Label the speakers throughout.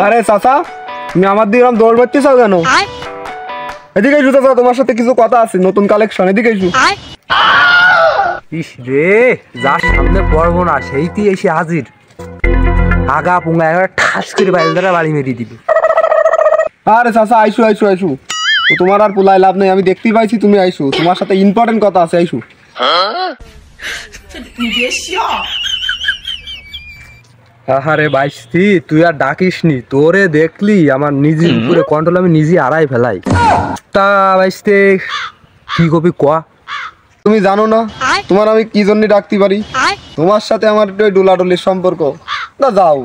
Speaker 1: আরে চাচা, তুমি আমার দিয়ে এরকম দৌড় মারতে চাও কেন? এদিকে এসো চাচা, তোমার সাথে কিছু কথা আছে, নতুন কালেকশন। এদিকে এসো।
Speaker 2: ইস রে, যার সামনে পড়বো না সেইটি এসে হাজির। আগা পুঙ্গা একবার ঠাস করে বাইরে বাড়ি মেরিয়ে দিবে।
Speaker 1: আরে চাচা, আইসু আইসু আইসু। তো তোমার আর পোলাই লাভ নেই, আমি দেখতেই পাইছি তুমি আইসু। তোমার সাথে ইম্পর্টেন্ট কথা আছে, আইসু।
Speaker 2: আরে বাইস্তি, তুই আর ডাকিস নি, তোরে দেখলি আমার নিজের উপরে কন্ট্রোল আমি নিজে হারাই ফেলাই। তা বাইস্তি কি কবি কোয়া?
Speaker 1: তুমি জানো না তোমার আমি কি জন্য ডাকতে পারি? তোমার সাথে আমার একটু ডোলাডলির সম্পর্ক। না যাও,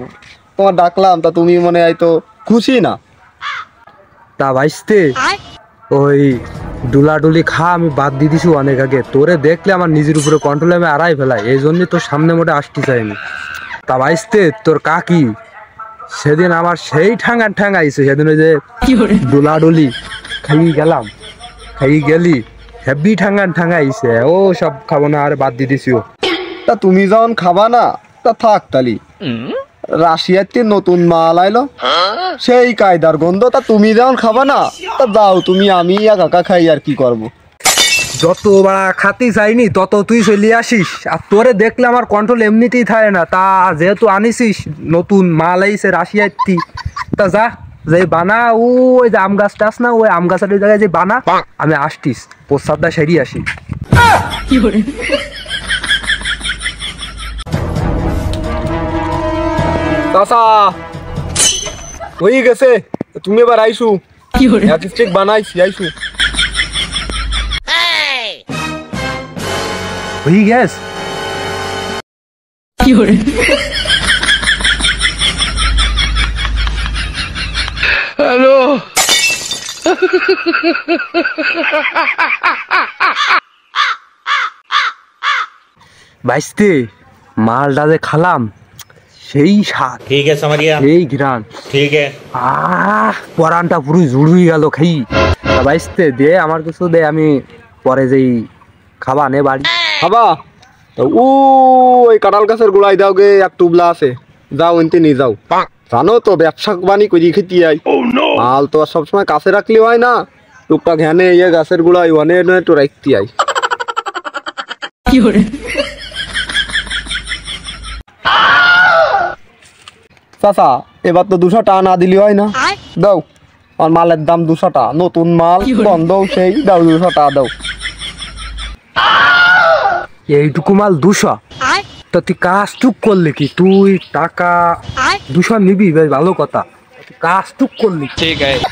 Speaker 1: তোমার ডাকলাম তা তুমি মনে হয় তো খুশি না।
Speaker 2: তা বাইস্তি ওই ডুলাডুলি খা আমি বাদ দিয়ে দিছি অনেক আগে। তোরে দেখলে আমার নিজের উপরে কন্ট্রোল আমি হারাই ফেলাই, এই জন্যই তোর সামনে মোটে আসতে চাইনি। তা বাইস্তে তোর কাকি সেদিন আমার সেই ঠাঙাইছে, সেদিন ওই যে ডুলাডুলি খাই গেলাম, খাই গেলি হেভি ঠাঙাইছে। ও সব খাবো না, আর বাদ দিয়ে দিছি।
Speaker 1: তা তুমি যখন খাবা না তা থাক তালি। রাশিয়াতে নতুন মাল আইলো, সেই কায়দার গন্ধ। তা তুমি যখন খাবা না তা যাও তুমি, আমি কাকা খাই আর কি করবো।
Speaker 2: যত বাড়া খাতি চাইনি তত তুই চলে আসিস, আর তোরে দেখলে আমার কন্ট্রোল এমনিতেই থাকে না। তা যেহেতু আনিসিস নতুন মাল আইছে রাশিয়াতে, তা যা যে বানা ওই যে আম গাছটা আস না, ওই আম গাছের জায়গায় যে বানা, আমি আসতিস প্রস্তাবটা সেরিয়ে আসি।
Speaker 1: চাচা হয়ে গেছে, তুমি এবার আইসু। স্টিক বানাইছি, আইসু।
Speaker 2: হয়ে গেছ
Speaker 1: হ্যালো।
Speaker 2: বাইস্তে মালটা যে খালাম সেই স্বাদ,
Speaker 3: ठीक है समझ गया,
Speaker 2: সেই ঘ্রাণ,
Speaker 3: ठीक है।
Speaker 2: পরানটা পুরো জুড়ুই গেল খাই। বাইস্তে দে আমার কিছু দে, আমি পরে যেই খাবা নে বাড়ি।
Speaker 1: খাবা তো ওই কাঁঠাল গাছের গোড়ায় দাও গে, এক টুবলা আছে, যাও এনতে নিয়ে যাও। জানো তো ব্যবসা বাণী করি খেতে আই, মাল তো আর সবসময় কাছে রাখলে হয় না, টুকটাক ঘ্যানে ইয়ে গাছের গোড়ায় ওয়ানে একটু রাখতে আই। চাচা এবার তো 200 টাকা না দিলি হয় না, দাও। আর মালের দাম 200 টাকা, নতুন মাল বন্ধও সেই, দাও 200 টাকা দাও।
Speaker 2: এইটুকু মাল 200? তো তুই কাজটুক করলি কি? তুই টাকা 200 নিবি, বেশ ভালো কথা। কাজটুক করলি, ঠিক আছে।